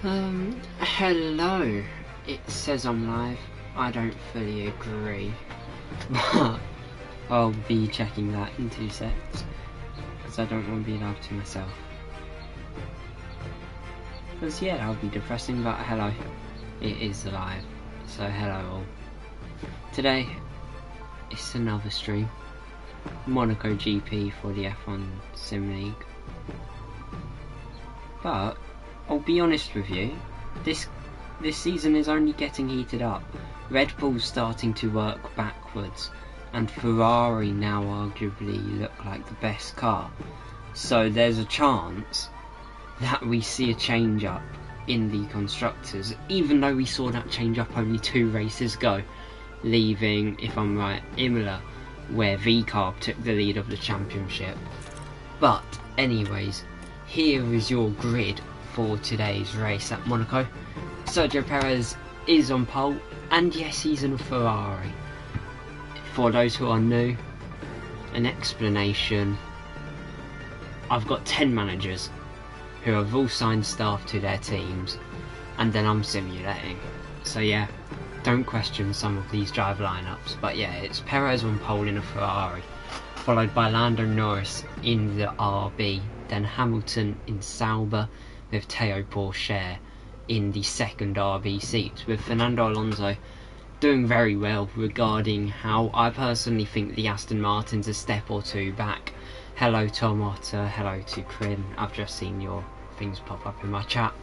Hello. It says I'm live. I don't fully agree, but I'll be checking that in 2 secs, because I don't want to be live to myself. Because yeah, that would be depressing, but hello. It is live, so hello all. Today, it's another stream. Monaco GP for the F1 Sim League. But I'll be honest with you, this season is only getting heated up. Red Bull's starting to work backwards, and Ferrari now arguably look like the best car. So there's a chance that we see a change up in the constructors, even though we saw that change up only 2 races ago, leaving, if I'm right, Imola, where VCarb took the lead of the championship. But anyways, here is your grid for today's race at Monaco. Sergio Perez is on pole, and yes, he's in a Ferrari. For those who are new, an explanation. I've got 10 managers who have all signed staff to their teams, and then I'm simulating. So yeah, don't question some of these drive lineups, but yeah, it's Perez on pole in a Ferrari, followed by Lando Norris in the RB, then Hamilton in Sauber, with Théo Pourchaire in the second RB seat, with Fernando Alonso doing very well regarding how I personally think the Aston Martin's a step or 2 back. Hello Tom Otter, hello to Crin, I've just seen your things pop up in my chat.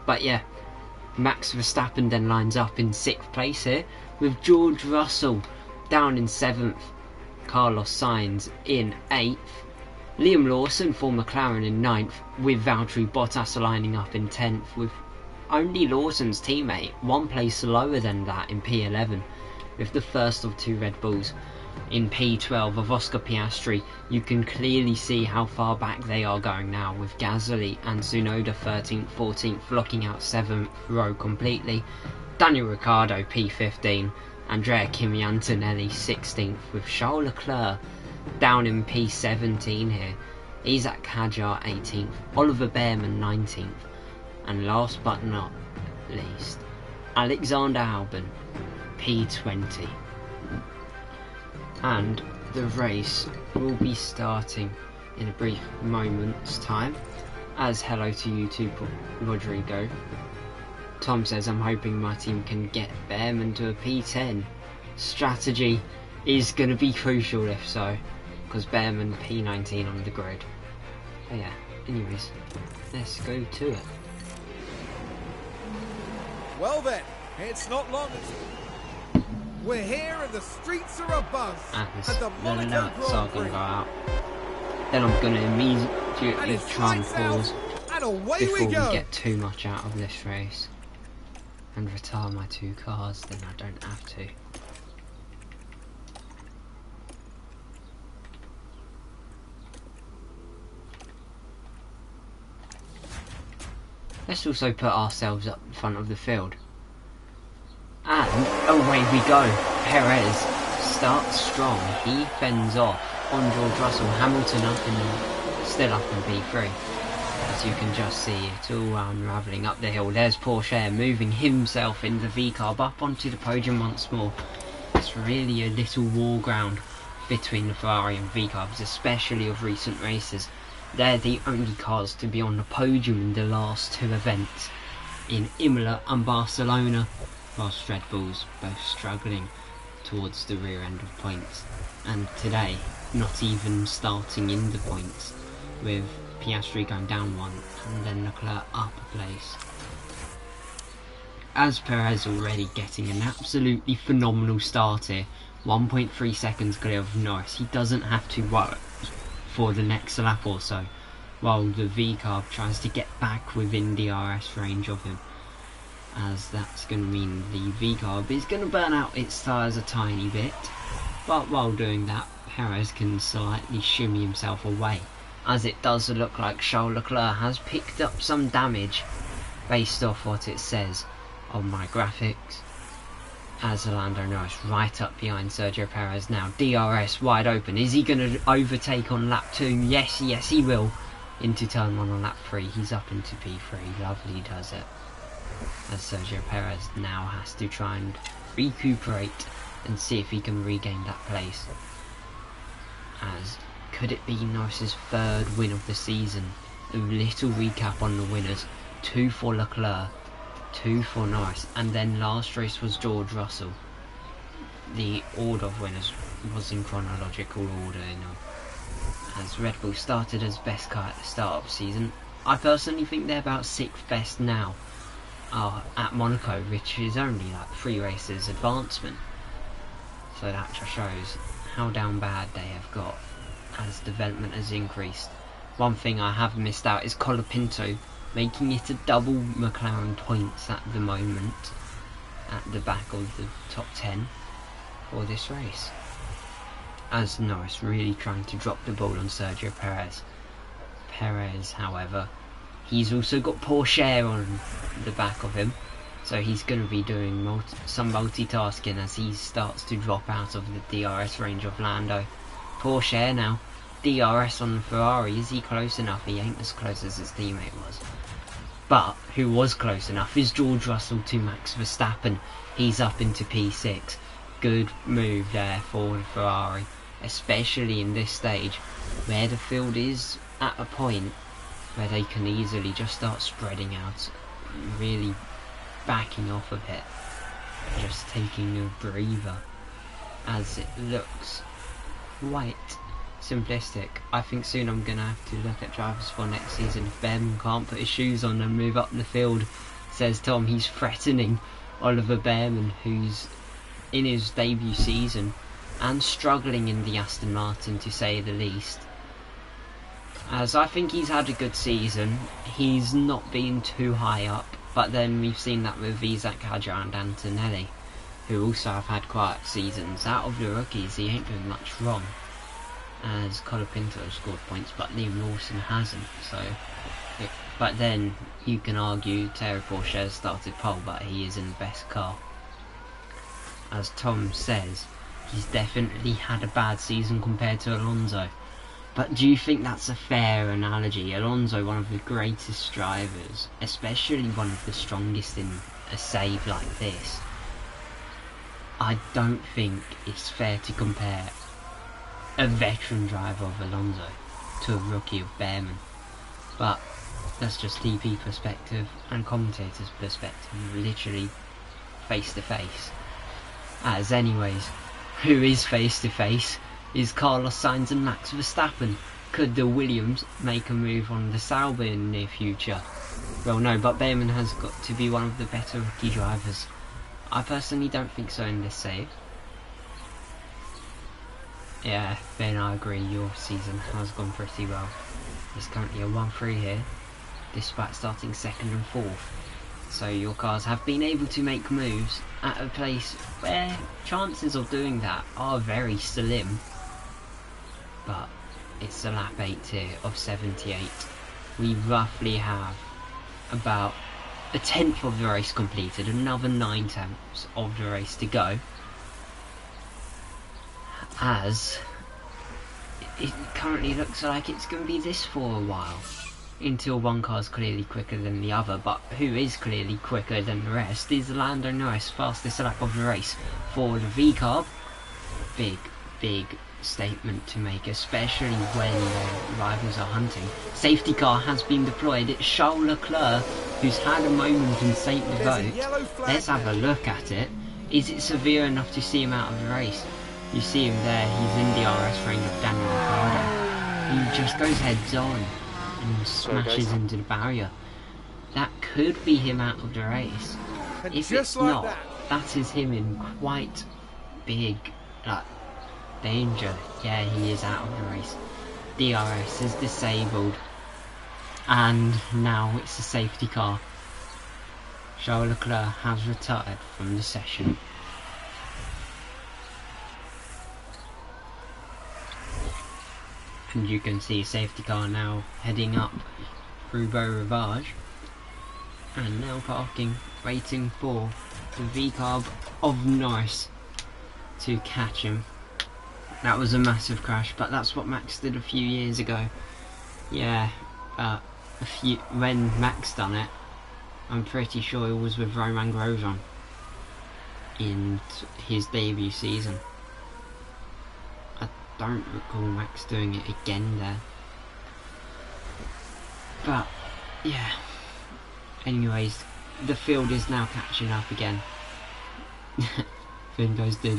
But yeah, Max Verstappen then lines up in 6th place here, with George Russell down in 7th, Carlos Sainz in 8th, Liam Lawson for McLaren in 9th, with Valtteri Bottas lining up in 10th, with only Lawson's teammate 1 place lower than that in P11, with the first of 2 Red Bulls in P12 of Oscar Piastri. You can clearly see how far back they are going now, with Gasly and Tsunoda 13th, 14th, blocking out 7th row completely. Daniel Ricciardo P15, Andrea Kimi Antonelli 16th, with Charles Leclerc down in P17 here, Isaac Hadjar 18th, Oliver Bearman 19th, and last but not least, Alexander Albon P20. And the race will be starting in a brief moment's time. As hello to you too, Rodrigo. Tom says, I'm hoping my team can get Bearman to a P10. Strategy is going to be crucial if so, because Bearman P19 on the grid. But yeah, anyways, let's go to it. Well then, it's not long. We're here and the streets are abuzz at the Monaco Grand Prix. Go out. Then I'm going to immediately try and pause before we get too much out of this race and retire my 2 cars, then I don't have to. Let's also put ourselves up in front of the field. And away we go. Perez starts strong. He fends off on George Russell. Hamilton still up in P3. As you can just see, it's all unravelling up the hill. There's Pourchaire moving himself in the VCarb up onto the podium once more. It's really a little war ground between the Ferrari and VCarbs, especially of recent races. They're the only cars to be on the podium in the last 2 events, in Imola and Barcelona, whilst Red Bull's both struggling towards the rear end of points, and today not even starting in the points, with Piastri going down 1 and then Leclerc up a place. As Perez already getting an absolutely phenomenal start here, 1.3 seconds clear of Norris. He doesn't have to work for the next lap or so, while the VCarb tries to get back within DRS range of him, as that's going to mean the VCarb is going to burn out its tyres a tiny bit, but while doing that, Perez can slightly shimmy himself away, as it does look like Charles Leclerc has picked up some damage based off what it says on my graphics, as Lando Norris right up behind Sergio Perez now. DRS wide open. Is he going to overtake on lap 2? Yes he will. Into turn 1 on lap 3. He's up into P3. Lovely does it. as Sergio Perez now has to try and recuperate and see if he can regain that place. As could it be Norris's third win of the season? A little recap on the winners: 2 for Leclerc, 2 for Norris, and then last race was George Russell. The order of winners was in chronological order, as Red Bull started as best car at the start of the season. I personally think they're about 6th best now at Monaco, which is only like 3 races advancement. So that just shows how down bad they have got as development has increased. One thing I have missed out is Colapinto, making it a double McLaren points at the moment, at the back of the top 10 for this race. As Norris really trying to drop the ball on Sergio Perez. Perez, however, he's also got Porsche on the back of him, so he's going to be doing some multitasking as he starts to drop out of the DRS range of Lando. Porsche now, DRS on the Ferrari. Is he close enough? He ain't as close as his teammate was. But who was close enough is George Russell to Max Verstappen. He's up into P6. Good move there for the Ferrari, especially in this stage where the field is at a point where they can easily just start spreading out, really backing off a bit, just taking a breather, as it looks quite simplistic. I think soon I'm going to have to look at drivers for next season if Behrman can't put his shoes on and move up the field, says Tom. He's threatening Oliver Behrman, who's in his debut season and struggling in the Aston Martin, to say the least. As I think he's had a good season, he's not been too high up, but then we've seen that with Isaac Hadjar and Antonelli, who also have had quiet seasons. Out of the rookies, he ain't doing much wrong, as Colapinto scored points, but Liam Lawson hasn't. But then you can argue Terry Porsche started pole, but he is in the best car. As Tom says, he's definitely had a bad season compared to Alonso. But do you think that's a fair analogy? Alonso, one of the greatest drivers, especially one of the strongest in a save like this. I don't think it's fair to compare a veteran driver of Alonso to a rookie of Behrman. But that's just TP perspective and commentator's perspective, literally face to face. As anyways, who is face to face is Carlos Sainz and Max Verstappen. Could the Williams make a move on the Sauber in the near future? Well, no, but Behrman has got to be one of the better rookie drivers. I personally don't think so in this save. Yeah, Ben, I agree, your season has gone pretty well. There's currently a 1-3 here, despite starting 2nd and 4th. So your cars have been able to make moves at a place where chances of doing that are very slim. But it's a lap 8 here of 78. We roughly have about a 10th of the race completed, another 9/10 of the race to go. As it currently looks like it's going to be this for a while, until one car's clearly quicker than the other. But who is clearly quicker than the rest is Lando Norris, fastest lap of the race for the V-Carb. Big statement to make, especially when their rivals are hunting. Safety car has been deployed. It's Charles Leclerc who's had a moment and saved the vote. Let's have a look at it. Is it severe enough to see him out of the race? You see him there, he's in the RS range of Daniel Ricciardo. He just goes heads on and smashes into the barrier. That could be him out of the race. If it's not, that is him in quite big danger. Yeah, he is out of the race. DRS is disabled, and now it's a safety car. Charles Leclerc has retired from the session. And you can see safety car now heading up through Beau Rivage, and now parking, waiting for the V-Carb of Norris to catch him. That was a massive crash, but that's what Max did a few years ago. Yeah, when Max done it, I'm pretty sure it was with Roman Grosjean in his debut season. I don't recall Max doing it again there. But, yeah. Anyways, the field is now catching up again. Finn goes Red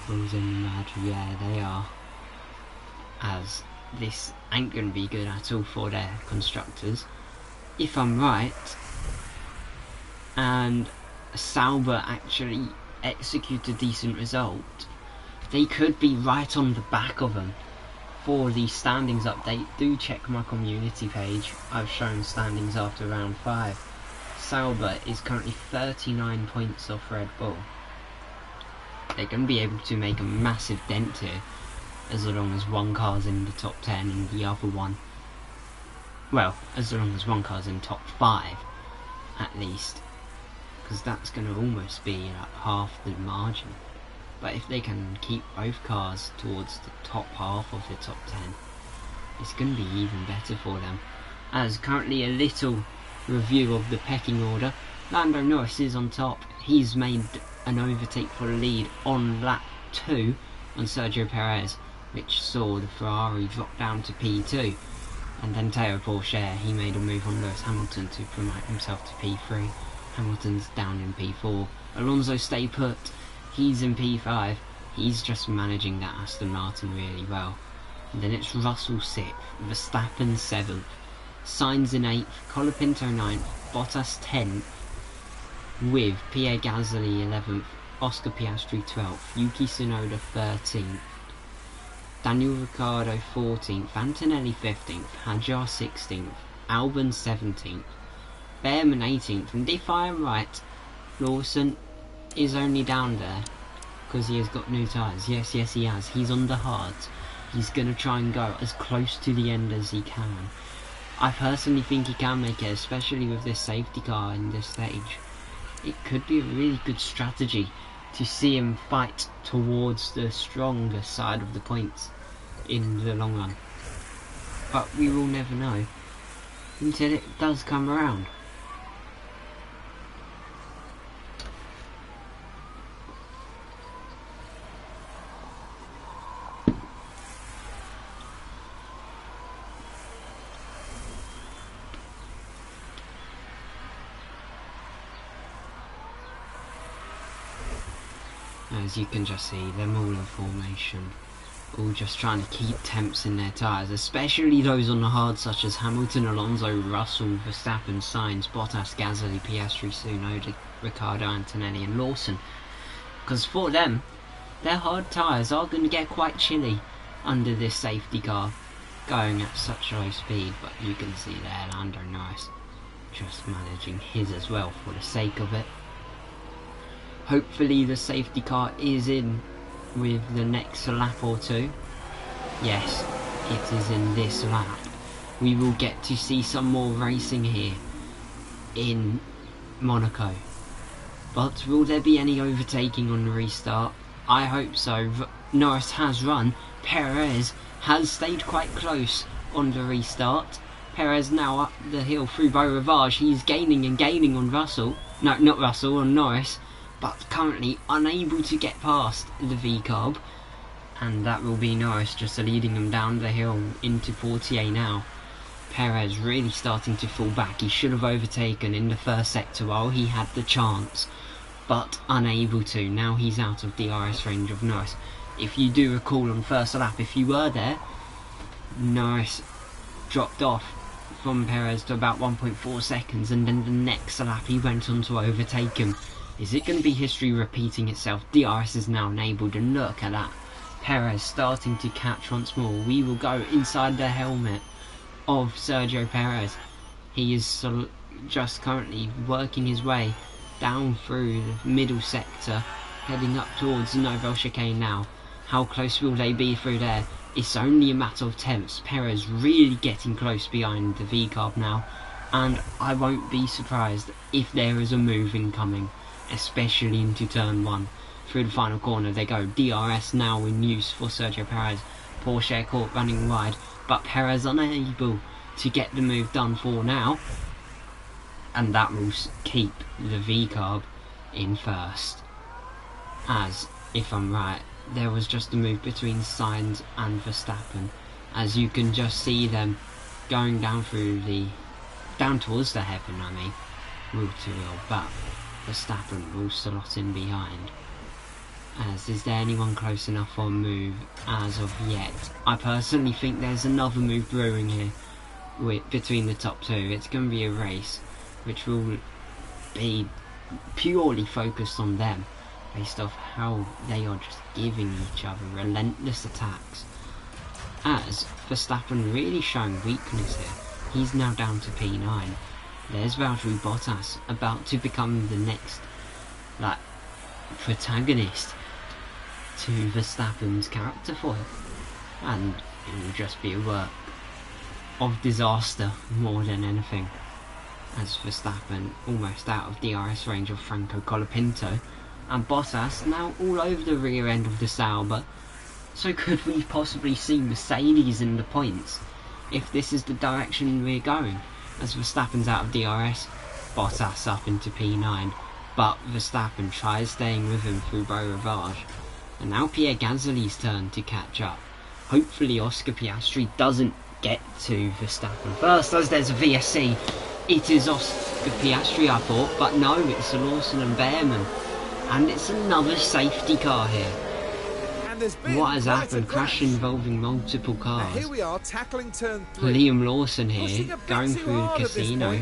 Bulls in the match. Yeah, they are. As this ain't going to be good at all for their constructors, if I'm right. And Sauber actually execute a decent result, they could be right on the back of them. For the standings update, do check my community page. I've shown standings after round 5. Sauber is currently 39 points off Red Bull. They're going to be able to make a massive dent here, as long as one car's in the top 10 and the other one, well, as long as one car's in top 5 at least, because that's going to almost be like half the margin. But if they can keep both cars towards the top half of the top 10, it's going to be even better for them. As currently a little review of the pecking order, Lando Norris is on top. He's made an overtake for the lead on lap 2 on Sergio Perez, which saw the Ferrari drop down to P2. And then Teo Pourchaire, he made a move on Lewis Hamilton to promote himself to P3. Hamilton's down in P4. Alonso stay put. He's in P5. He's just managing that Aston Martin really well. And then it's Russell 6th, Verstappen 7th, Sainz in 8th, Colapinto 9th, Bottas 10th, with Pierre Gasly 11th, Oscar Piastri 12th, Yuki Tsunoda 13th, Daniel Ricciardo 14th, Antonelli 15th, Hadjar 16th, Albon 17th, Behrman 18th, and if I am right, Lawson is only down there because he has got new tyres. Yes, he has. He's on the hards. He's going to try and go as close to the end as he can. I personally think he can make it, especially with this safety car in this stage. It could be a really good strategy to see him fight towards the stronger side of the points in the long run. But we will never know until it does come around. As you can just see, them all in formation, all just trying to keep temps in their tyres, especially those on the hard such as Hamilton, Alonso, Russell, Verstappen, Sainz, Bottas, Gasly, Piastri, Tsunoda, Ricciardo, Antonelli and Lawson, because for them, their hard tyres are going to get quite chilly under this safety car going at such low speed. But you can see there Lando Norris just managing his as well for the sake of it. Hopefully the safety car is in with the next lap or two. Yes, it is in this lap. We will get to see some more racing here in Monaco. But will there be any overtaking on the restart? I hope so. Norris has run. Perez has stayed quite close on the restart. Perez now up the hill through Beau Rivage. He's gaining and gaining on Russell. No, not Russell, on Norris. But currently unable to get past the V-carb, and that will be Norris just leading him down the hill into Portier now. Perez really starting to fall back. He should have overtaken in the first sector while he had the chance, but unable to. Now he's out of DRS range of Norris. If you do recall on first lap, if you were there, Norris dropped off from Perez to about 1.4 seconds, and then the next lap he went on to overtake him. Is it going to be history repeating itself? DRS is now enabled, and look at that. Perez starting to catch once more. We will go inside the helmet of Sergio Perez. He is just currently working his way down through the middle sector, heading up towards the Nouvelle Chicane now. How close will they be through there? It's only a matter of tenths. Perez really getting close behind the V-carb now, and I won't be surprised if there is a move incoming, especially into turn 1. Through the final corner they go. DRS now in use for Sergio Perez. Porsche caught running wide, but Perez unable to get the move done for now. and that will keep the V-carb in first. As, if I'm right, there was just a move between Sainz and Verstappen, as you can just see them going down towards the heaven, wheel to wheel, but Verstappen will slot in behind. As, is there anyone close enough for a move as of yet? I personally think there's another move brewing here between the top two. It's going to be a race which will be purely focused on them, based off how they are just giving each other relentless attacks. As Verstappen really showing weakness here. He's now down to P9. There's Valtteri Bottas about to become the next protagonist to Verstappen's character foil, and it will just be a work of disaster more than anything, as Verstappen almost out of DRS range of Franco Colapinto, and Bottas now all over the rear end of the Sauber. So could we possibly see Mercedes in the points if this is the direction we're going, as Verstappen's out of DRS, Bottas up into P9, but Verstappen tries staying with him through Beau Rivage, and now Pierre Gasly's turn to catch up. Hopefully Oscar Piastri doesn't get to Verstappen first, as there's a VSC. It is Oscar Piastri, I thought, but no, it's Lawson and Behrman, and it's another safety car here. What has happened? Crash involving multiple cars. Now here we are, tackling turn 3. Liam Lawson here, going through the casino.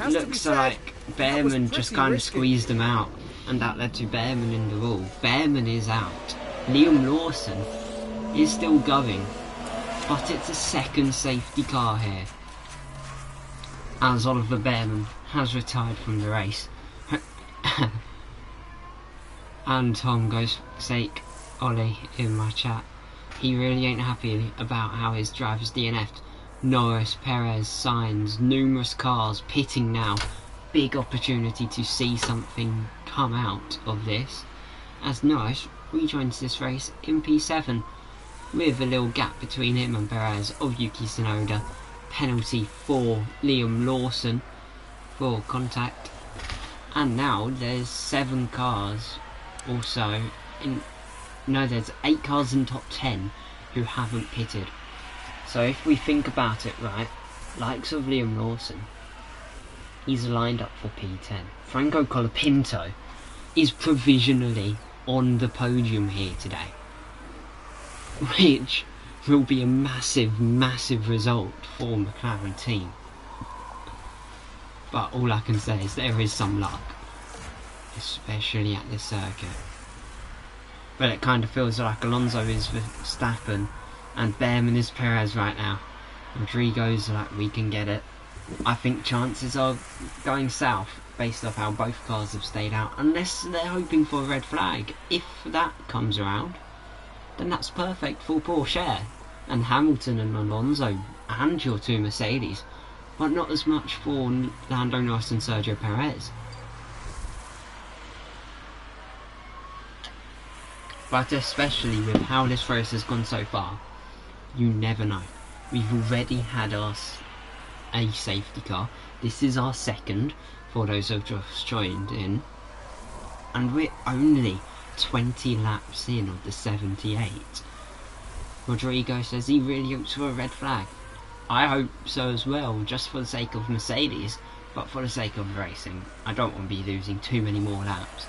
Looks like Behrman just kind of squeezed him out, and that led to Behrman in the wall. Behrman is out. Liam Lawson is still going, but it's a second safety car here, as Oliver Behrman has retired from the race. And Tom goes, sake, Ollie, in my chat. He really ain't happy about how his drivers DNF'd. Norris, Perez, Sainz, numerous cars pitting now. Big opportunity to see something come out of this, as Norris rejoins this race in P7 with a little gap between him and Perez of Yuki Tsunoda. Penalty for Liam Lawson for contact, and now there's 7 cars also in. No, there's 8 cars in top 10 who haven't pitted. So if we think about it, right, likes of Liam Lawson, he's lined up for P10. Franco Colapinto is provisionally on the podium here today, which will be a massive, massive result for McLaren team. But all I can say is there is some luck, especially at this circuit. But it kind of feels like Alonso is Verstappen and Behrman is Perez right now. Rodrigo's like, we can get it. I think chances are going south based off how both cars have stayed out, unless they're hoping for a red flag. If that comes around, then that's perfect for Porsche and Hamilton and Alonso and your 2 Mercedes, but not as much for Lando Norris and Sergio Perez. But especially with how this race has gone so far, you never know. We've already had us a safety car. This is our second for those who have just joined in, and we're only 20 laps in of the 78. Rodrigo says he really hopes for a red flag. I hope so as well, just for the sake of Mercedes, but for the sake of racing. I don't want to be losing too many more laps.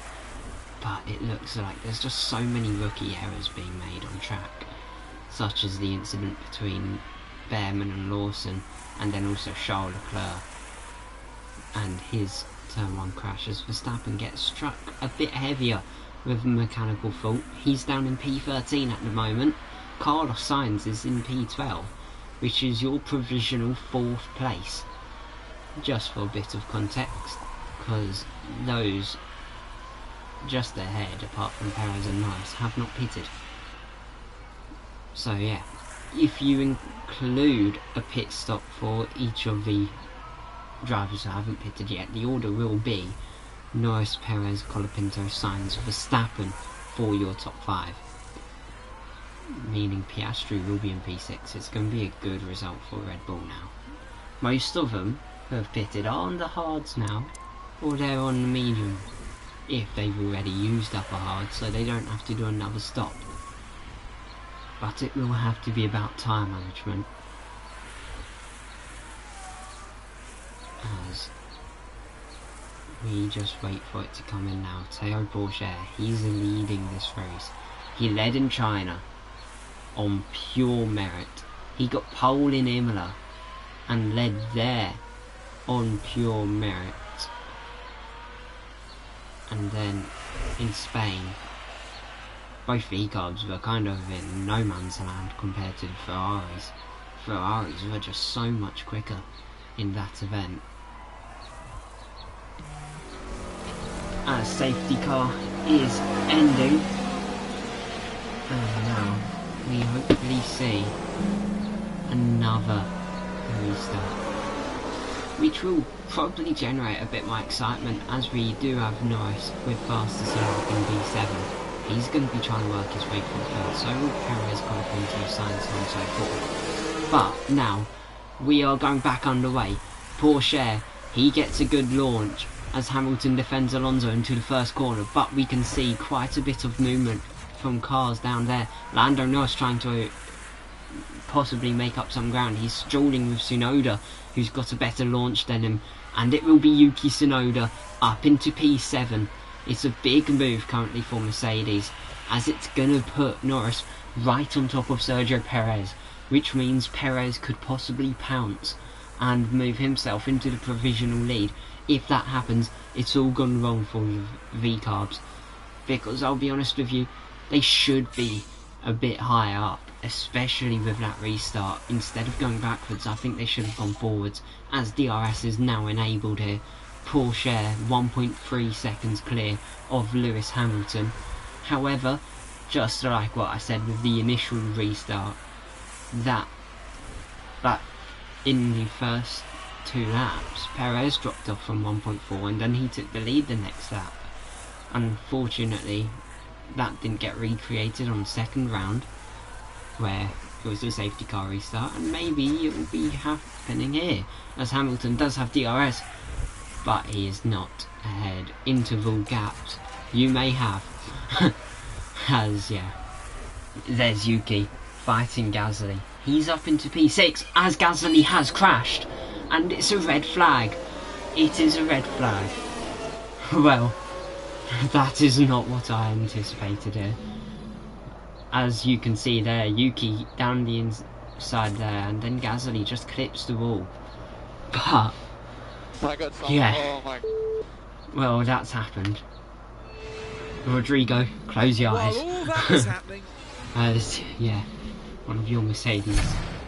But it looks like there's just so many rookie errors being made on track, such as the incident between Behrman and Lawson, and then also Charles Leclerc and his turn 1 crash, as Verstappen gets struck a bit heavier with a mechanical fault. He's down in P13 at the moment. Carlos Sainz is in P12, which is your provisional 4th place, just for a bit of context, because those just ahead, apart from Perez and Norris, have not pitted. So yeah, if you include a pit stop for each of the drivers who haven't pitted yet, the order will be Norris, Perez, Colapinto, Sainz, Verstappen for your top 5. Meaning Piastri will be in P6. It's going to be a good result for Red Bull now. Most of them who have pitted are on the hards now, or they're on the medium, if they've already used up a hard, so they don't have to do another stop. But it will have to be about time management, as we just wait for it to come in now. Théo Pourchaire, he's leading this race. He led in China on pure merit. He got pole in Imola and led there on pure merit. And then in Spain, both V-carbs were kind of in no man's land compared to the Ferraris. Ferraris were just so much quicker in that event. Our safety car is ending, and now we hopefully see another restart, which will probably generate a bit more excitement, as we do have Norris with fastest lap in B7. He's going to be trying to work his way through the field, so will Perez, Colapinto, Sainz and so forth. But now we are going back underway. Pourchaire, he gets a good launch as Hamilton defends Alonso into the first corner, but we can see quite a bit of movement from cars down there. Lando Norris trying to possibly make up some ground. He's strolling with Tsunoda, who's got a better launch than him, and it will be Yuki Tsunoda up into P7. It's a big move currently for Mercedes, as it's going to put Norris right on top of Sergio Perez, which means Perez could possibly pounce and move himself into the provisional lead. If that happens, it's all gone wrong for V-carbs, because I'll be honest with you, they should be a bit higher up, especially with that restart. Instead of going backwards, I think they should have gone forwards, as DRS is now enabled here. Pourchaire 1.3 seconds clear of Lewis Hamilton. However, just like what I said with the initial restart, that in the first 2 laps, Perez dropped off from 1.4 and then he took the lead the next lap. Unfortunately, that didn't get recreated on the second round, where it was a safety car restart, and maybe it will be happening here, as Hamilton does have DRS, but he is not ahead. Interval gaps you may have. As yeah, there's Yuki fighting Gasly. He's up into P6 as Gasly has crashed, and it's a red flag. It is a red flag. Well, that is not what I anticipated here. As you can see there, Yuki down the inside there, and then Gasly just clips the wall. But yeah, well, that's happened. Rodrigo, close your eyes. While all that was happening, as yeah, one of your Mercedes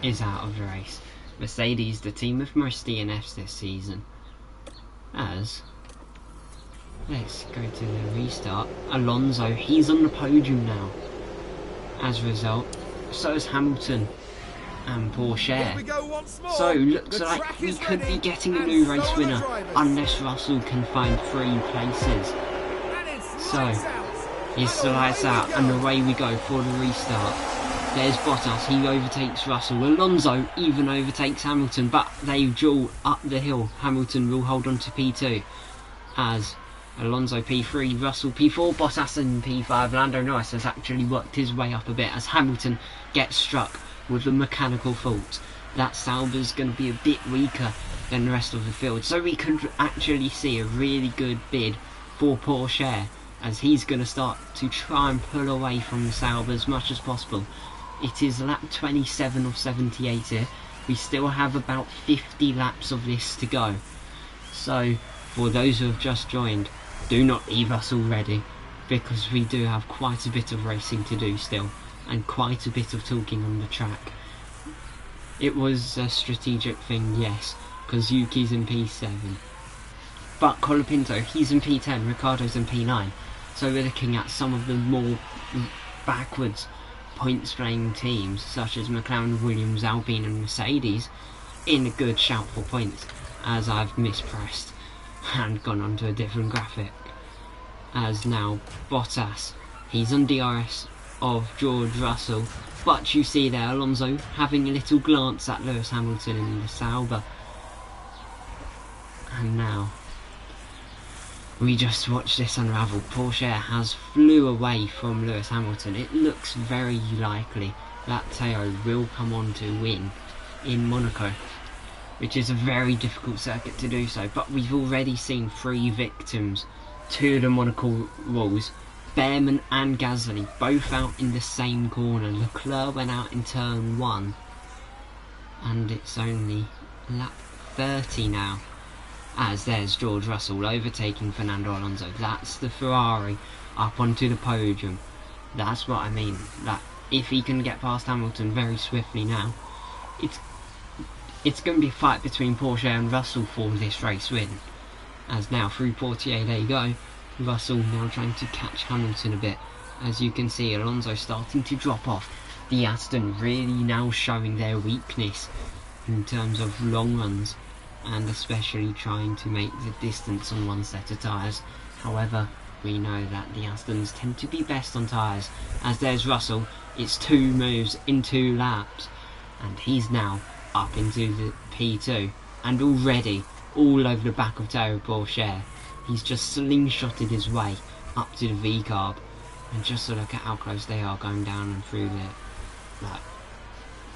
is out of the race. Mercedes, the team with most DNFs this season. As let's go to the restart. Alonso, he's on the podium now. As a result, so is Hamilton and Pourchaire. So looks like we could be getting a new race winner, unless Russell can find 3 places. So it's the lights out, and away we go for the restart. There's Bottas, he overtakes Russell. Alonso even overtakes Hamilton, but they duel up the hill. Hamilton will hold on to P2, as Alonso P3, Russell P4, Bottas in P5. Lando Norris has actually worked his way up a bit as Hamilton gets struck with a mechanical fault. That Sauber's going to be a bit weaker than the rest of the field, so we could actually see a really good bid for Pourchaire, as he's going to start to try and pull away from the Sauber as much as possible. It is lap 27 of 78 here. We still have about 50 laps of this to go. So for those who have just joined, do not leave us already, because we do have quite a bit of racing to do still, and quite a bit of talking on the track. It was a strategic thing, yes, because Yuki's in P7. But Colapinto, he's in P10, Ricciardo's in P9. So we're looking at some of the more backwards points playing teams, such as McLaren, Williams, Alpine and Mercedes, in a good shout for points, as I've mispressed and gone on to a different graphic. As now Bottas, he's on DRS of George Russell, but you see there Alonso having a little glance at Lewis Hamilton in the Sauber. And now we just watch this unravel. Porsche has flew away from Lewis Hamilton. It looks very likely that Theo will come on to win in Monaco, which is a very difficult circuit to do so. But we've already seen 3 victims to the Monaco rules. Behrman and Gasly both out in the same corner. Leclerc went out in turn 1, and it's only lap 30 now, as there's George Russell overtaking Fernando Alonso. That's the Ferrari up onto the podium. That's what I mean, that if he can get past Hamilton very swiftly now, it's going to be a fight between Porsche and Russell for this race win. As now through Portier they go. Russell now trying to catch Hamilton a bit. As you can see, Alonso starting to drop off. The Aston really now showing their weakness in terms of long runs, and especially trying to make the distance on one set of tyres. However, we know that the Astons tend to be best on tyres. As there's Russell, it's 2 moves in 2 laps, and he's now up into the P2, and already all over the back of Théo Pourchaire. He's just slingshotted his way up to the V-carb, and just look at how close they are going down and through the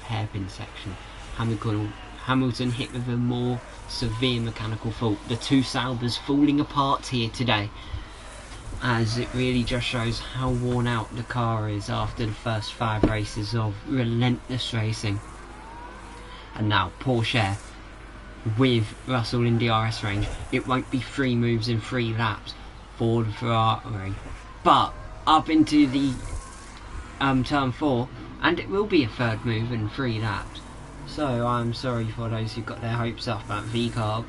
hairpin section. Hamilton hit with a more severe mechanical fault. The 2 Saubers falling apart here today, as it really just shows how worn out the car is after the first 5 races of relentless racing. And now Porsche with Russell in DRS range. It won't be 3 moves in 3 laps for the Ferrari, but up into the turn 4, and it will be a 3rd move in 3 laps. So I'm sorry for those who got their hopes up at V-carb,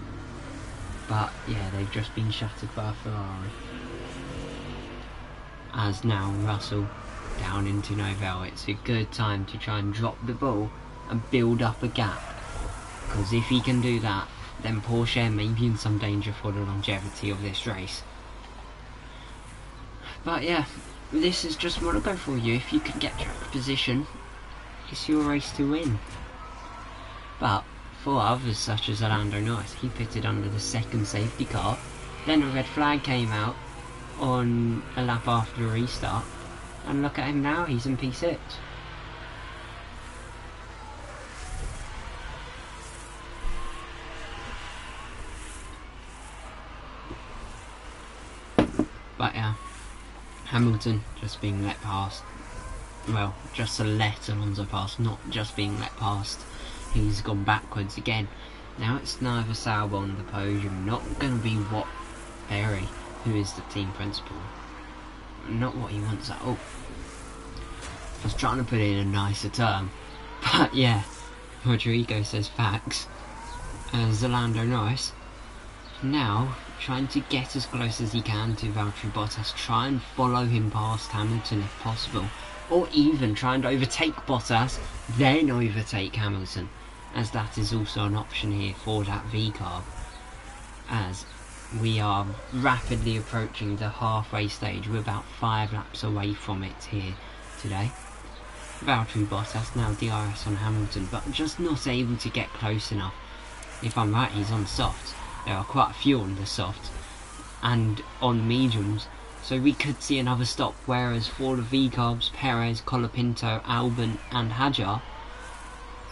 but yeah, they've just been shattered by a Ferrari. As now Russell down into Novell. It's a good time to try and drop the ball and build up a gap, because if he can do that, then Porsche may be in some danger for the longevity of this race. But yeah, this is just Monaco for you. If you can get track position, it's your race to win. But for others such as Lando Norris, he pitted under the 2nd safety car, then a red flag came out on a lap after the restart, and look at him now, he's in P6. But yeah, Hamilton just being let past. Well, just to let Alonso pass, not just being let past. He's gone backwards again. Now it's neither Sauber on the podium, not going to be what Berry, who is the team principal, not what he wants at all. I was trying to put in a nicer term, but yeah, Rodrigo says facts. As Lando Norris now trying to get as close as he can to Valtteri Bottas, try and follow him past Hamilton if possible, or even try and overtake Bottas, then overtake Hamilton, as that is also an option here for that V-carb, as we are rapidly approaching the halfway stage. We're about 5 laps away from it here today. Valtteri Bottas now DRS on Hamilton, but just not able to get close enough. If I'm right, he's on softs. There are quite a few on the softs and on mediums, so we could see another stop. Whereas for the V-carbs, Perez, Colapinto, Albon and Hadjar,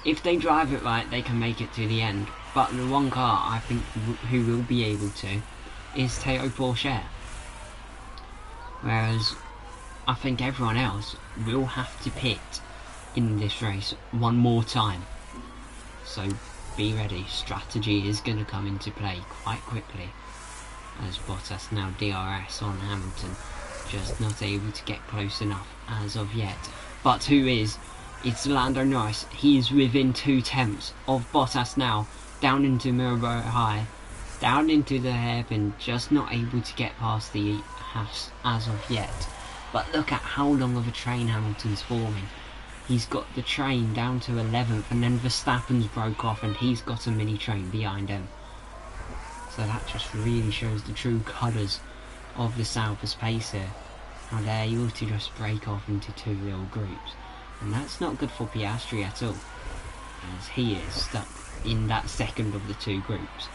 if they drive it right, they can make it to the end. But the one car I think who will be able to is Théo Pourchaire. Whereas I think everyone else will have to pit in this race one more time. So be ready, strategy is going to come into play quite quickly. As Bottas now DRS on Hamilton, just not able to get close enough as of yet. But who is? It's Lando Norris. He is within 2 tenths of Bottas now, down into Marlborough High, down into the hairpin, just not able to get past the Haas as of yet. But look at how long of a train Hamilton's forming. He's got the train down to 11th, and then Verstappen's broke off and he's got a mini train behind him. So that just really shows the true colours of the Sauber's pace here. How they're able to just break off into 2 little groups. And that's not good for Piastri at all, as he is stuck in that second of the 2 groups.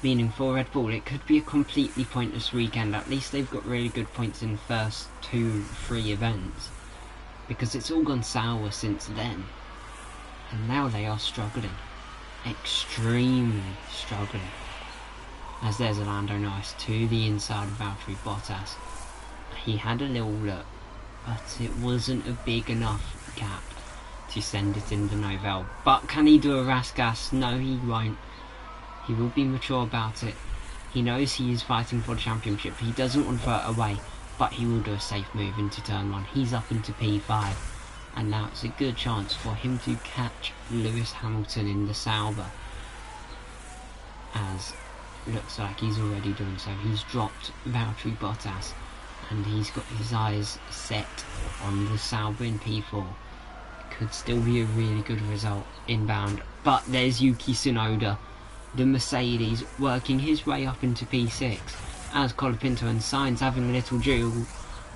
meaning for Red Bull it could be a completely pointless weekend. At least they've got really good points in the first 2-3 events, because it's all gone sour since then, and now they are struggling, extremely struggling, as there's a Lando Norris to the inside of Valtteri Bottas. He had a little look, but it wasn't a big enough gap to send it into Novell. But can he do a Rasgas? No, he won't. He will be mature about it. He knows he is fighting for the championship. He doesn't want to throw it away, but he will do a safe move into turn 1. He's up into P5, and now it's a good chance for him to catch Lewis Hamilton in the Sauber, as looks like he's already done so. He's dropped Valtteri Bottas, and he's got his eyes set on the Sauber in P4. Could still be a really good result inbound, but there's Yuki Tsunoda, the Mercedes, working his way up into P6, as Colapinto and Sainz having a little duel.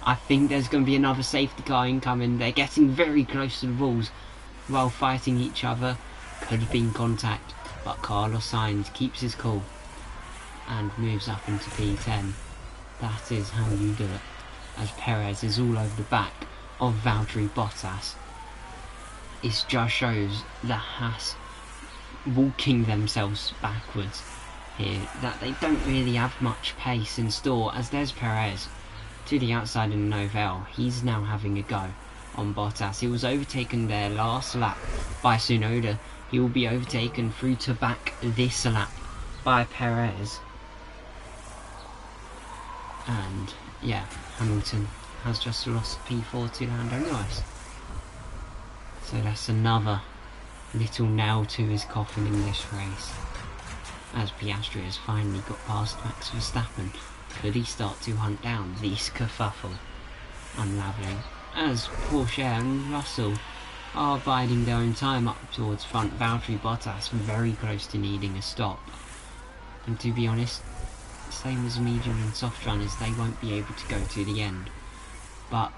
I think there's going to be another safety car incoming. They're getting very close to the walls while fighting each other. Could have been contact, but Carlos Sainz keeps his cool and moves up into P10. That is how you do it, as Perez is all over the back of Valtteri Bottas. It just shows the Haas walking themselves backwards here, that they don't really have much pace in store, as there's Perez to the outside in Novell. He's now having a go on Bottas. He was overtaken there last lap by Tsunoda. He will be overtaken through to back this lap by Perez. And yeah, Hamilton has just lost P4 to Lando Norris. So that's another little nail to his coffin in this race, as Piastri has finally got past Max Verstappen. Could he start to hunt down this kerfuffle? Unravelling, as Porsche and Russell are biding their own time up towards front. Valtteri Bottas very close to needing a stop, and to be honest, same as medium and soft runners, they won't be able to go to the end. But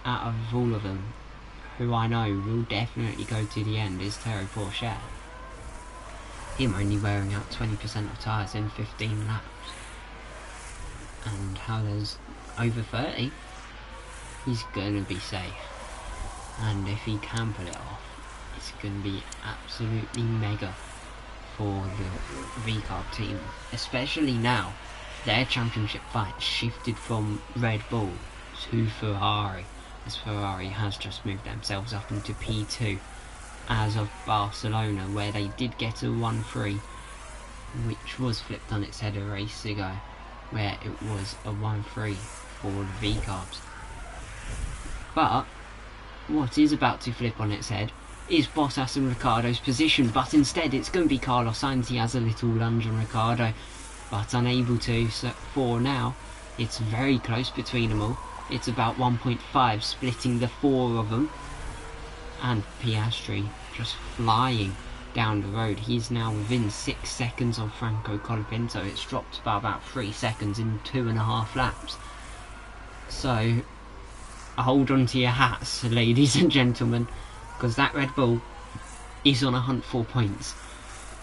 out of all of them, who I know will definitely go to the end is Terry Porsche. Him only wearing out 20% of tyres in 15 laps. And how there's over 30, he's going to be safe. And if he can pull it off, it's going to be absolutely mega for the VCARB team. Especially now, their championship fight shifted from Red Bull to Ferrari, as Ferrari has just moved themselves up into P2 as of Barcelona, where they did get a 1-3, which was flipped on its head a race ago, where it was a 1-3 for the VCARBs. But what is about to flip on its head is Bottas and Ricciardo's position, but instead it's going to be Carlos Sainz. He has a little lunge on Ricciardo, but unable to, so for now it's very close between them all. It's about 1.5 splitting the 4 of them, and Piastri just flying down the road. He's now within 6 seconds of Franco Colapinto. It's dropped by about 3 seconds in 2.5 laps. So hold on to your hats, ladies and gentlemen, because that Red Bull is on a hunt for points,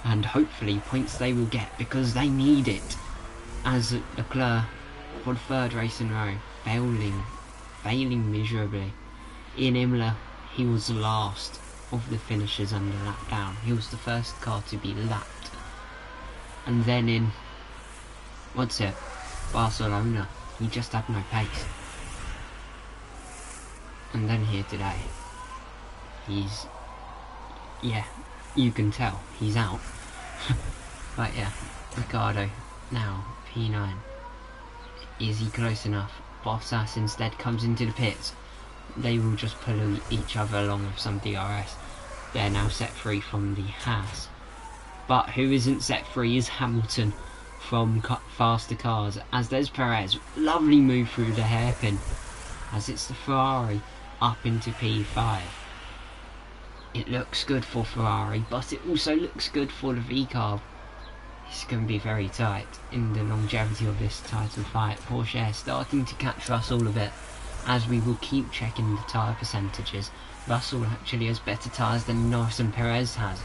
and hopefully points they will get, because they need it, as Leclerc for the 3rd race in a row failing miserably. In Imola he was last of the finishers under lap down. He was the first car to be lapped, and then in Barcelona he just had no pace, and then here today he's, yeah, you can tell he's out. But yeah, Ricciardo now P9. Is he close enough? Bottas instead comes into the pits. They will just pull each other along with some DRS. They're now set free from the Haas. But who isn't set free is Hamilton from faster cars, as there's Perez. Lovely move through the hairpin, as it's the Ferrari up into P5. It looks good for Ferrari, but it also looks good for the VCARB. It's going to be very tight in the longevity of this title fight. Porsche starting to catch Russell a bit, as we will keep checking the tyre percentages. Russell actually has better tyres than Norris and Perez has.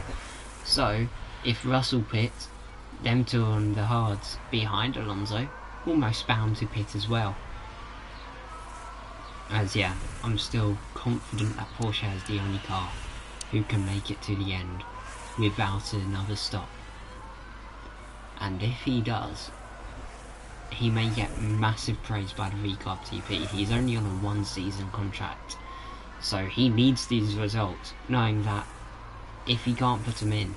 So if Russell pits, Them two on the hards behind Alonso, almost bound to pit as well. As yeah, I'm still confident that Porsche is the only car who can make it to the end without another stop. And if he does, he may get massive praise by the V-Club TP. He's only on a 1-season contract, so he needs these results, knowing that if he can't put them in,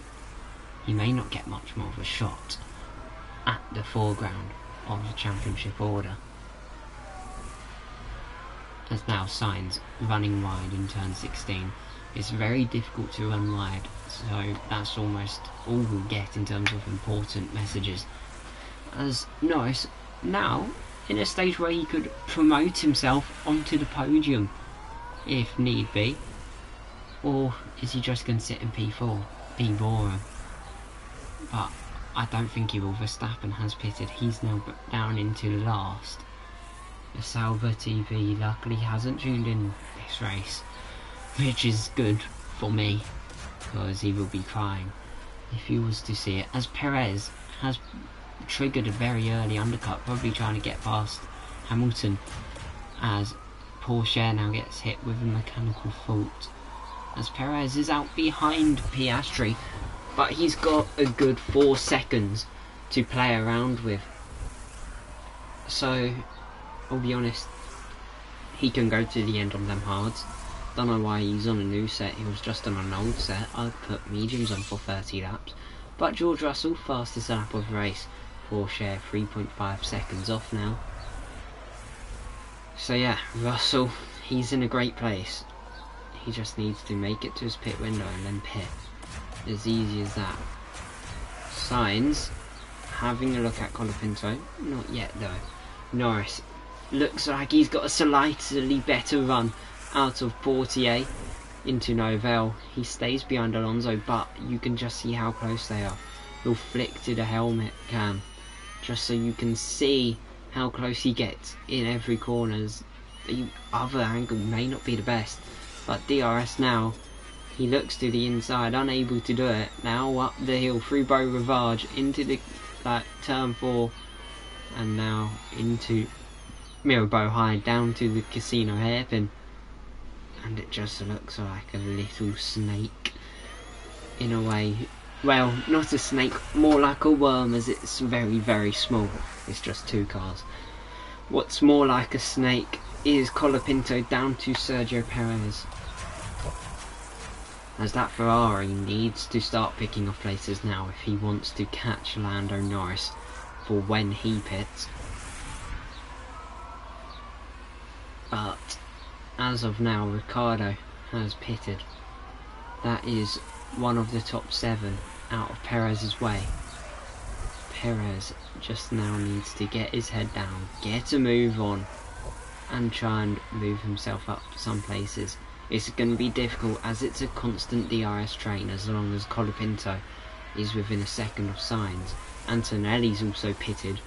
he may not get much more of a shot at the foreground of the championship order. As now Sainz running wide in turn 16. It's very difficult to run wide, so that's almost all we'll get in terms of important messages. As Norris now in a stage where he could promote himself onto the podium if need be, or is he just going to sit in P4? Be boring. But I don't think he will. Verstappen has pitted. He's now down into last. The Sauber TV luckily hasn't tuned in this race, which is good for me, because he will be crying if he was to see it, as Perez has triggered a very early undercut, probably trying to get past Hamilton, as Porsche now gets hit with a mechanical fault, as Perez is out behind Piastri, but he's got a good 4 seconds to play around with. So I'll be honest, he can go to the end on them hards. Don't know why he's on a new set. He was just on an old set. I'd put mediums on for 30 laps. But George Russell, fastest lap of the race. Porsche 3.5 seconds off now. So yeah, Russell, he's in a great place. He just needs to make it to his pit window and then pit. As easy as that. Sainz having a look at Colapinto. Not yet though. Norris looks like he's got a slightly better run out of Portier into Novell. He stays behind Alonso, but you can just see how close they are. He'll flick to the helmet cam just so you can see how close he gets in every corner. The other angle may not be the best, but DRS now, he looks to the inside, unable to do it. Now up the hill through Beau Rivage into the turn 4, and now into Mirabeau High down to the casino hairpin, and it just looks like a little snake in a way. Well, not a snake, more like a worm, as it's very, very small. It's just 2 cars. What's more like a snake is Colapinto down to Sergio Perez, as that Ferrari needs to start picking off places now if he wants to catch Lando Norris for when he pits. But as of now, Ricciardo has pitted. That is one of the top 7 out of Perez's way. Perez just now needs to get his head down, get a move on, and try and move himself up some places. It's going to be difficult as it's a constant DRS train as long as Colapinto is within a second of Sainz. Antonelli's also pitted.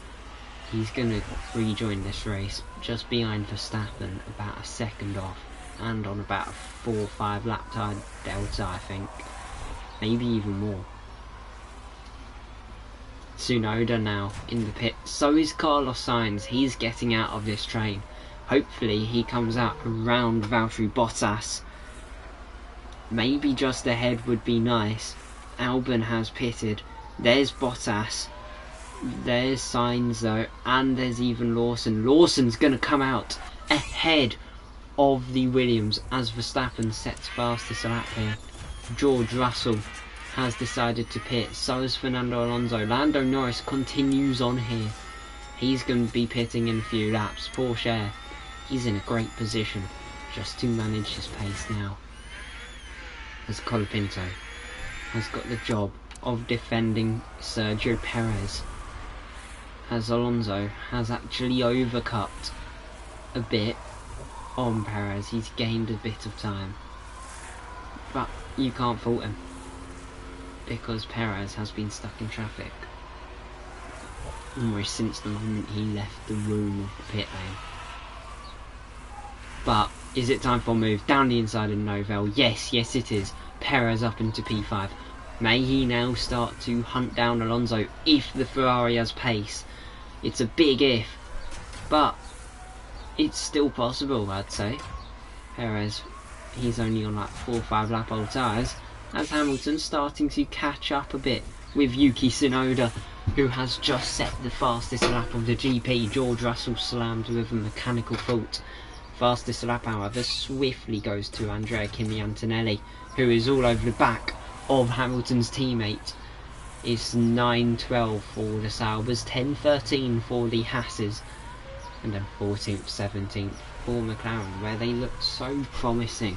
He's going to rejoin this race just behind Verstappen, about a second off, and on about a 4 or 5 lap time delta, I think. Maybe even more. Tsunoda now in the pit. So is Carlos Sainz. He's getting out of this train. Hopefully he comes out around Valtteri Bottas. Maybe just ahead would be nice. Albon has pitted. There's Bottas. There's Sainz though. And there's even Lawson. Lawson's going to come out ahead of the Williams as Verstappen sets fastest lap here. George Russell has decided to pit. So has Fernando Alonso. Lando Norris continues on here. He's going to be pitting in a few laps. Porsche, he's in a great position just to manage his pace now, as Colapinto has got the job of defending Sergio Perez, as Alonso has actually overcut a bit on Perez. He's gained a bit of time, but you can't fault him because Perez has been stuck in traffic almost since the moment he left the room of the pit lane. But is it time for a move down the inside of Novell? Yes, yes it is. Perez up into P5. May he now start to hunt down Alonso if the Ferrari has pace? It's a big if, but it's still possible, I'd say. Perez, he's only on like 4 or 5 lap old tyres, as Hamilton's starting to catch up a bit with Yuki Tsunoda, who has just set the fastest lap of the GP. George Russell slammed with a mechanical fault. Fastest lap, however, swiftly goes to Andrea Kimi Antonelli, who is all over the back of Hamilton's teammate. It's 9:12 for the Saubers, 10:13 for the Hasses, and then 14th, 17th for McLaren, where they looked so promising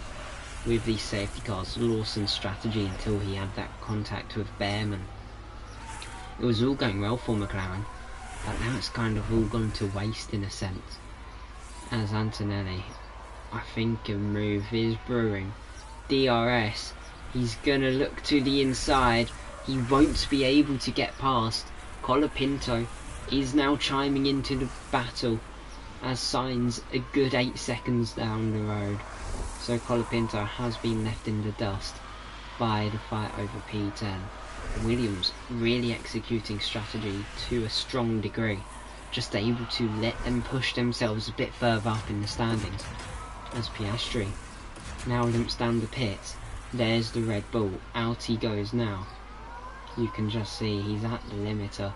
with these safety cars. Lawson's strategy until he had that contact with Behrman. It was all going well for McLaren, but now it's kind of all gone to waste in a sense. As Antonelli, I think a move is brewing. DRS, he's gonna look to the inside. He won't be able to get past. Colapinto is now chiming into the battle as Sainz a good 8 seconds down the road. So Colapinto has been left in the dust by the fight over P10. Williams really executing strategy to a strong degree, just able to let them push themselves a bit further up in the standings. As Piastri now limps down the pits, there's the Red Bull, out he goes now. You can just see he's at the limiter.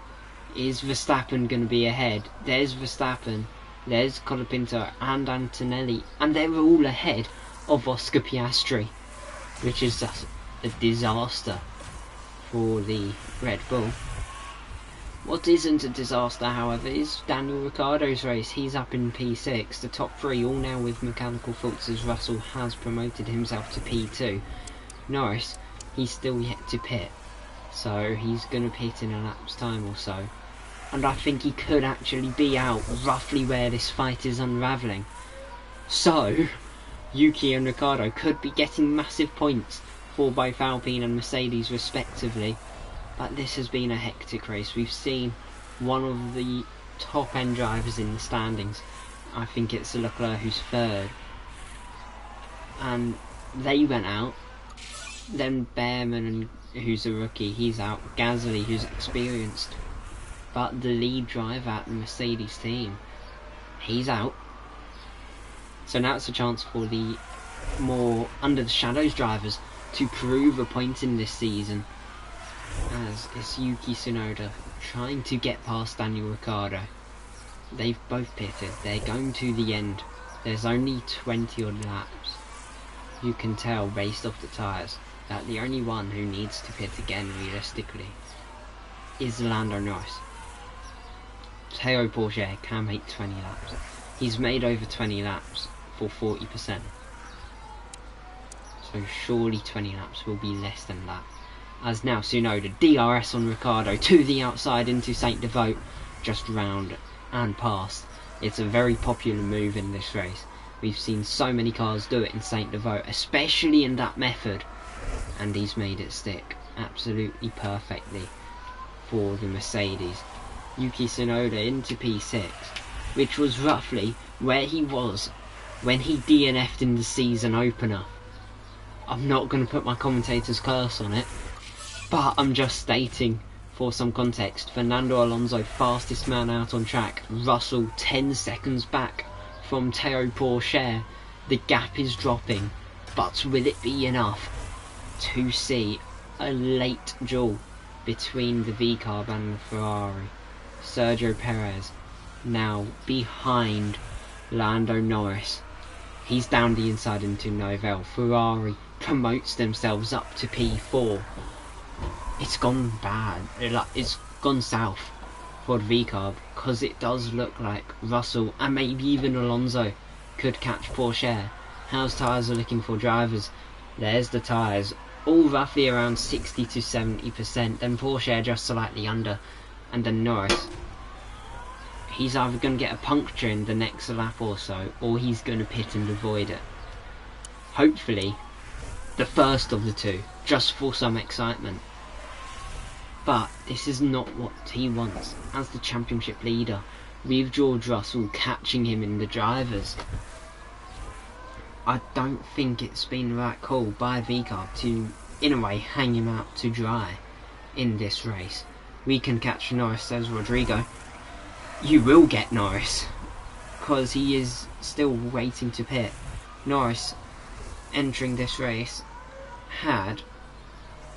Is Verstappen going to be ahead? There's Verstappen, there's Colapinto and Antonelli, and they're all ahead of Oscar Piastri, which is just a disaster for the Red Bull. What isn't a disaster, however, is Daniel Ricciardo's race. He's up in P6, the top 3 all now with mechanical faults, as Russell has promoted himself to P2. Norris, he's still yet to pit, so he's going to pit in a lap's time or so, and I think he could actually be out roughly where this fight is unravelling. So Yuki and Ricciardo could be getting massive points for both Alpine and Mercedes respectively. But this has been a hectic race. We've seen one of the top end drivers in the standings. I think it's Leclerc who's 3rd, and they went out. Then Behrman, who's a rookie, he's out. Gasly, who's experienced, but the lead driver at the Mercedes team, he's out. So now it's a chance for the more under the shadows drivers to prove a point in this season, as it's Yuki Tsunoda trying to get past Daniel Ricciardo. They've both pitted, they're going to the end. There's only 20 odd laps. You can tell based off the tyres that the only one who needs to pit again realistically is Lando Norris. Théo Pourchaire can make 20 laps. He's made over 20 laps for 40%. So surely 20 laps will be less than that. As now Tsunoda DRS on Ricciardo to the outside into Saint Devote, just round and past. It's a very popular move in this race. We've seen so many cars do it in Saint Devote, especially in that method, and he's made it stick absolutely perfectly for the Mercedes. Yuki Tsunoda into P6, which was roughly where he was when he DNF'd in the season opener. I'm not going to put my commentator's curse on it, but I'm just stating for some context. Fernando Alonso, fastest man out on track. Russell 10 seconds back from Théo Pourchaire. The gap is dropping, but will it be enough to see a late duel between the V-Carb and the Ferrari? Sergio Perez now behind Lando Norris. He's down the inside into Novell. Ferrari promotes themselves up to P4. It's gone bad. It's gone south for the V-Carb, because it does look like Russell and maybe even Alonso could catch Pourchaire. How's tyres are looking for drivers? There's the tyres, all roughly around 60 to 70%, then Pourchaire just slightly under, and then Norris. He's either going to get a puncture in the next lap or so, or he's going to pit and avoid it. Hopefully the first of the two, just for some excitement. But this is not what he wants as the championship leader, with George Russell catching him in the drivers. I don't think it's been that cool by V-Carb to in a way, hang him out to dry in this race. We can catch Norris, says Rodrigo. You will get Norris, because he is still waiting to pit. Norris, entering this race, had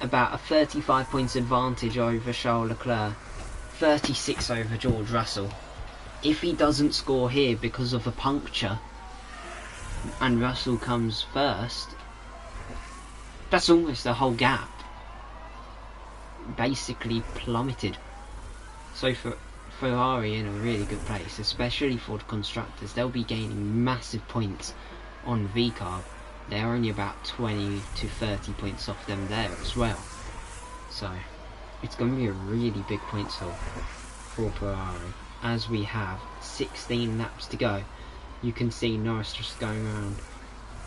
about a 35 points advantage over Charles Leclerc, 36 over George Russell. If he doesn't score here because of a puncture, and Russell comes first, that's almost the whole gap. Basically plummeted. So for Ferrari in a really good place, especially for the constructors, they'll be gaining massive points on VCARB. They're only about 20 to 30 points off them there as well. So it's going to be a really big points haul for Ferrari. As we have 16 laps to go, you can see Norris just going around,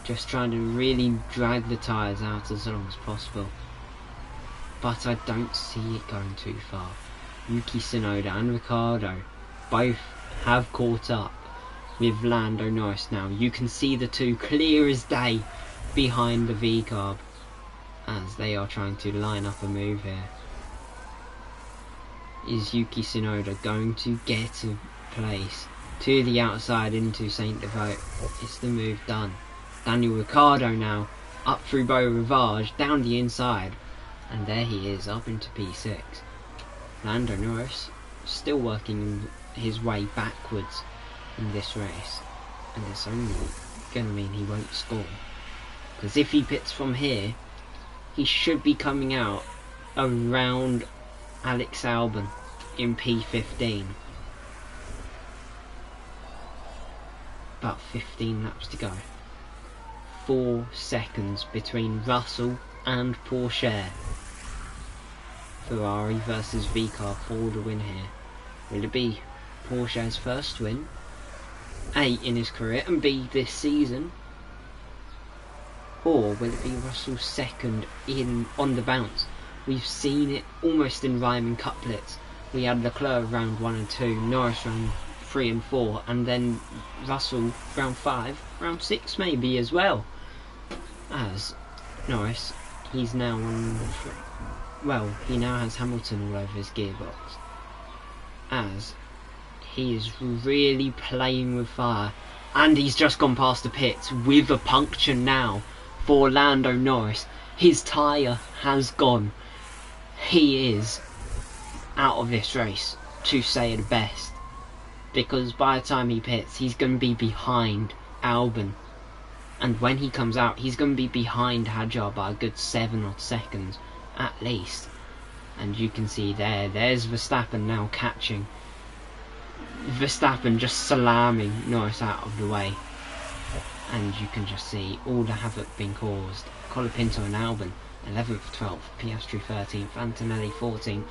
just trying to really drag the tyres out as long as possible. But I don't see it going too far. Yuki Tsunoda and Ricciardo both have caught up with Lando Norris now. You can see the two clear as day behind the VCARB as they are trying to line up a move here. Is Yuki Tsunoda going to get a place to the outside into Saint Devote? It's the move done. Daniel Ricciardo now up through Beau Rivage, down the inside, and there he is up into P6. Lando Norris still working his way backwards in this race, and it's only going to mean he won't score, because if he pits from here, he should be coming out around Alex Albon in P15. About 15 laps to go. 4 seconds between Russell and Porsche. Ferrari versus VCARB for the win here. Will it be Porsche's first win, A, in his career, and B, this season? Or will it be Russell's second on the bounce? We've seen it almost in rhyming couplets. We had Leclerc round 1 and 2, Norris round 3 and 4, and then Russell round 5, round 6 maybe as well. As Norris, he's now on the he now has Hamilton all over his gearbox, as he is really playing with fire, and he's just gone past the pits with a puncture now for Lando Norris. His tyre has gone. He is out of this race, to say it best, because by the time he pits, he's going to be behind Albon, and when he comes out, he's going to be behind Hadjar by a good 7 odd seconds at least. And you can see there's Verstappen now catching. Verstappen just slamming Norris out of the way, and you can just see all the havoc being caused. Colapinto and Albon 11th, 12th, Piastri 13th, Antonelli 14th.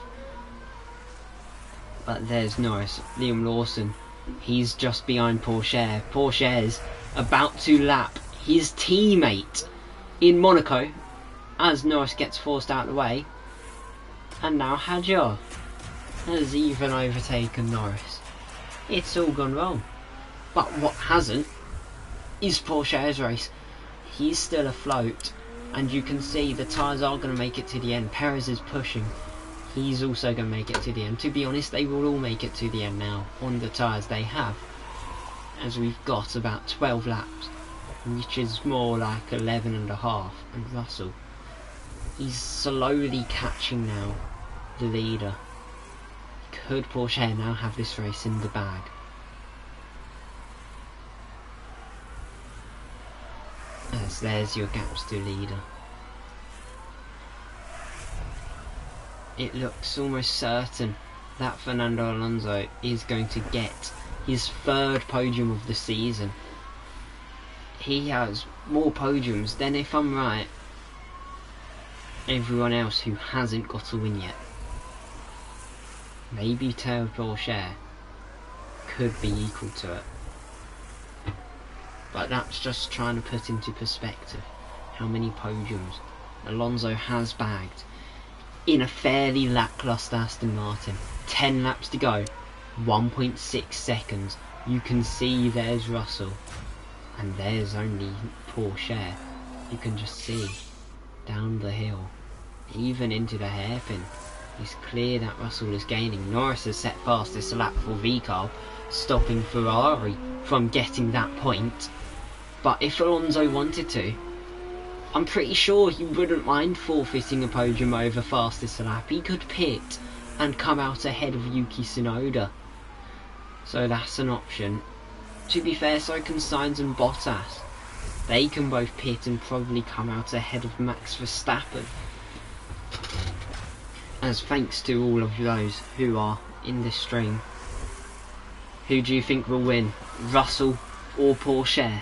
But there's Norris, Liam Lawson, he's just behind Porsche. Porsche's about to lap his teammate in Monaco as Norris gets forced out of the way. And now Hadjar has even overtaken Norris. It's all gone wrong. But what hasn't is Porsche's race. He's still afloat, and you can see the tyres are going to make it to the end. Perez is pushing. He's also going to make it to the end. To be honest, they will all make it to the end now on the tyres they have, as we've got about 12 laps, which is more like 11 and a half. And Russell, he's slowly catching now the leader. Could Porsche now have this race in the bag? As there's your gaps to leader. It looks almost certain that Fernando Alonso is going to get his 3rd podium of the season. He has more podiums than, if I'm right, everyone else who hasn't got a win yet. Maybe Théo Pourchaire could be equal to it. But that's just trying to put into perspective how many podiums Alonso has bagged in a fairly lacklustre Aston Martin. 10 laps to go, 1.6 seconds. You can see there's Russell, and there's only Pourchaire. You can just see down the hill, even into the hairpin. It's clear that Russell is gaining. Norris has set fastest lap for VCARB, stopping Ferrari from getting that point. But if Alonso wanted to, I'm pretty sure he wouldn't mind forfeiting a podium over fastest lap. He could pit and come out ahead of Yuki Tsunoda. So that's an option. To be fair, so can Sainz and Bottas. They can both pit and probably come out ahead of Max Verstappen. As thanks to all of those who are in this stream. Who do you think will win? Russell or Porsche?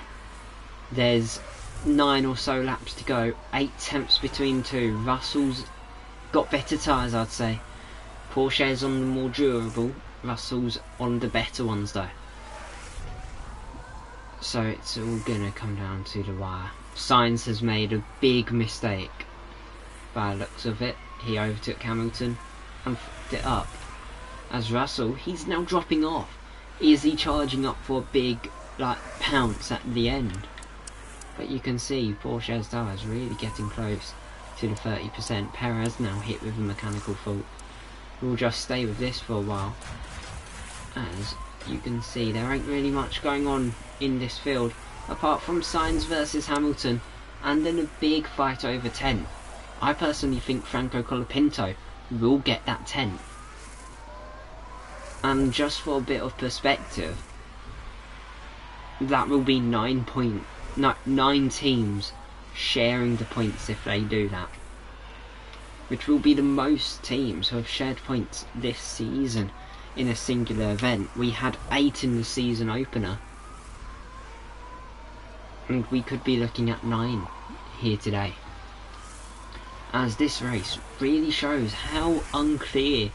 There's 9 or so laps to go. 8 tenths between two. Russell's got better tyres, I'd say. Porsche's on the more durable. Russell's on the better ones though. So it's all gonna come down to the wire. Sainz has made a big mistake by the looks of it. He overtook Hamilton and fucked it up. As Russell, he's now dropping off. Is he charging up for a big pounce at the end? But you can see Porsche's tyres really getting close to the 30%. Perez now hit with a mechanical fault. We'll just stay with this for a while. As you can see, there ain't really much going on in this field apart from Sainz versus Hamilton and then a big fight over 10th. I personally think Franco Colapinto will get that 10th. And just for a bit of perspective, that will be 9 teams sharing the points if they do that, which will be the most teams who have shared points this season in a singular event. We had 8 in the season opener, and we could be looking at 9 here today. As this race really shows how unclear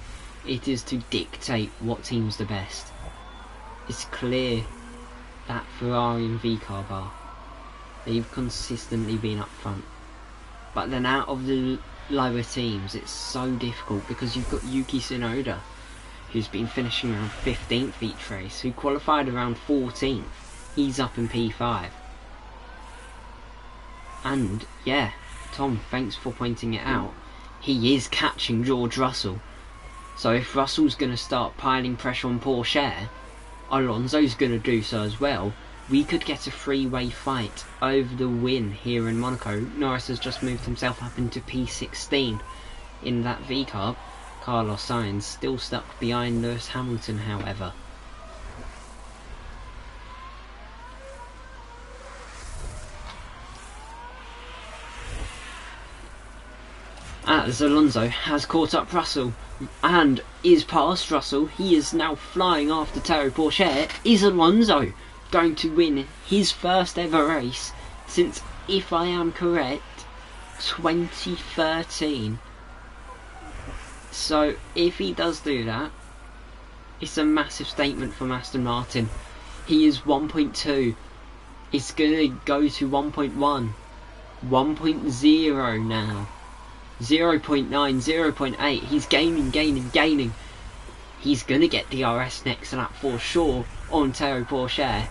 it is to dictate what team's the best. It's clear that Ferrari and VCARB are. They've consistently been up front. But then out of the lower teams, it's so difficult because you've got Yuki Tsunoda, who's been finishing around 15th each race, who qualified around 14th. He's up in P5. And yeah, Tom, thanks for pointing it out. He is catching George Russell. So if Russell's going to start piling pressure on Porsche, Alonso's going to do so as well. We could get a three-way fight over the win here in Monaco. Norris has just moved himself up into P16 in that VCARB. Carlos Sainz still stuck behind Lewis Hamilton, however. As Alonso has caught up Russell and is past Russell, he is now flying after Théo Pourchaire. Is Alonso going to win his first ever race since, if I am correct, 2013? So if he does do that, it's a massive statement from Aston Martin. He is 1.2. It's going to go to 1.1. 1.0 now. 0.9, 0.8. He's gaining. He's going to get DRS next lap for sure on Théo Pourchaire,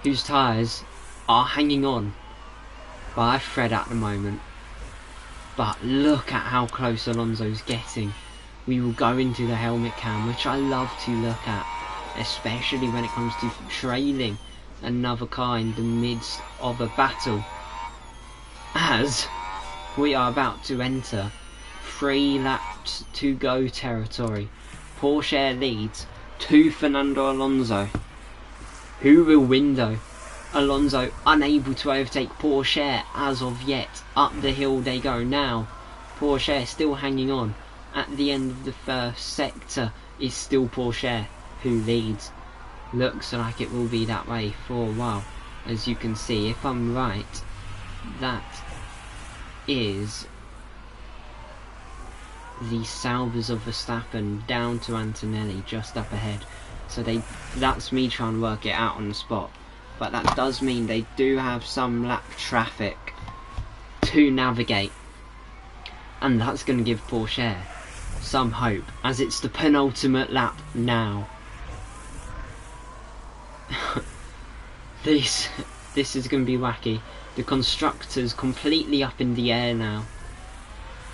whose tyres are hanging on by a thread at the moment. But look at how close Alonso's getting. We will go into the helmet cam, which I love to look at, especially when it comes to trailing another car in the midst of a battle, as we are about to enter 3 laps to go territory. Porsche leads to Fernando Alonso. Who will win though? Alonso unable to overtake Porsche as of yet. Up the hill they go now. Porsche still hanging on. At the end of the first sector is still Porsche who leads. Looks like it will be that way for a while. As you can see, if I'm right, that is the Salvers of Verstappen down to Antonelli just up ahead. So that's me trying to work it out on the spot. But that does mean they do have some lap traffic to navigate. And that's going to give Porsche some hope, as it's the penultimate lap now. This is going to be wacky. The constructors completely up in the air now.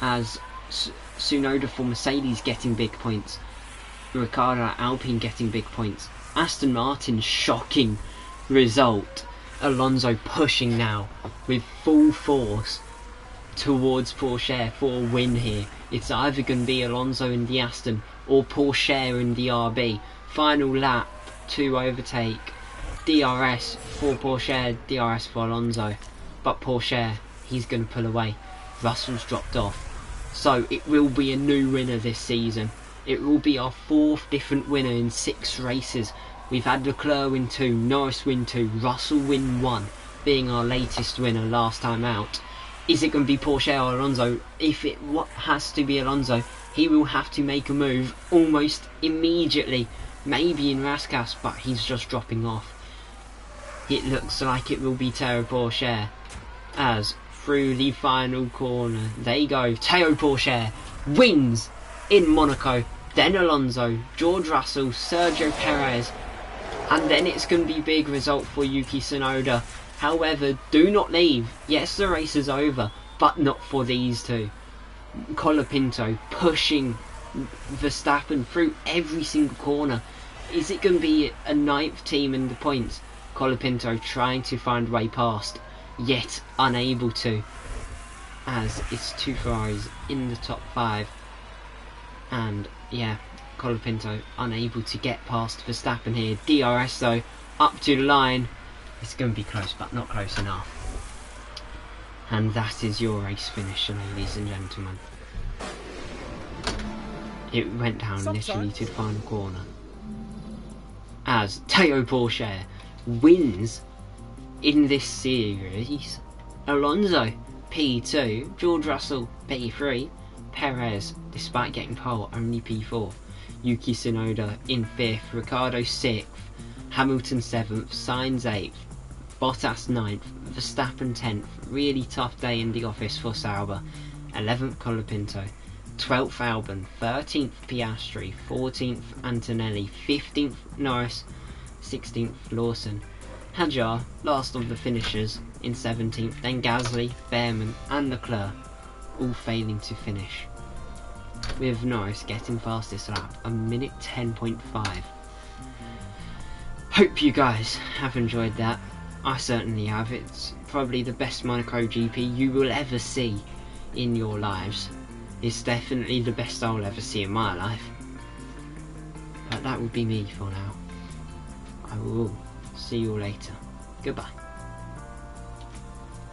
as Tsunoda for Mercedes getting big points, Ricciardo Alpine getting big points, Aston Martin shocking result, Alonso pushing now with full force towards Porsche for a win here. It's either going to be Alonso in the Aston or Porsche in the RB. Final lap to overtake, DRS for Porsche, DRS for Alonso, but Porsche, he's going to pull away. Russell's dropped off, so it will be a new winner this season. It will be our 4th different winner in 6 races. We've had Leclerc win 2, Norris win 2, Russell win 1, being our latest winner last time out. Is it going to be Porsche or Alonso? If it has to be Alonso, he will have to make a move almost immediately. Maybe in Raskas, but he's just dropping off. It looks like it will be Teo Porsche, as through the final corner they go. Teo Porsche wins in Monaco, then Alonso, George Russell, Sergio Perez, and then it's going to be big result for Yuki Tsunoda. However, do not leave. Yes, the race is over, but not for these two. Colapinto pushing Verstappen through every single corner. Is it going to be a 9th team in the points? Colapinto trying to find a way past, yet unable to, as it's 2 Ferraris in the top 5. And yeah, Colapinto unable to get past Verstappen here. DRS though, up to the line. It's going to be close, but not close enough. And that is your race finish, ladies and gentlemen. It went down literally to the final corner, as Teo Porsche wins in this series. Alonso P2, George Russell P3, Perez, despite getting pole, only P4, Yuki Tsunoda in 5th, Ricciardo 6th, Hamilton 7th, Sainz 8th, Bottas 9th, Verstappen 10th. Really tough day in the office for Sauber. 11th Colapinto, 12th Albon, 13th Piastri, 14th Antonelli, 15th Norris, 16th Lawson. Hadjar, last of the finishers, in 17th, then Gasly, Behrman and Leclerc, all failing to finish, with Norris getting fastest lap, 1:10.5. Hope you guys have enjoyed that. I certainly have. It's probably the best Monaco GP you will ever see in your lives. It's definitely the best I'll ever see in my life. But that would be me for now. I will see you all later. Goodbye.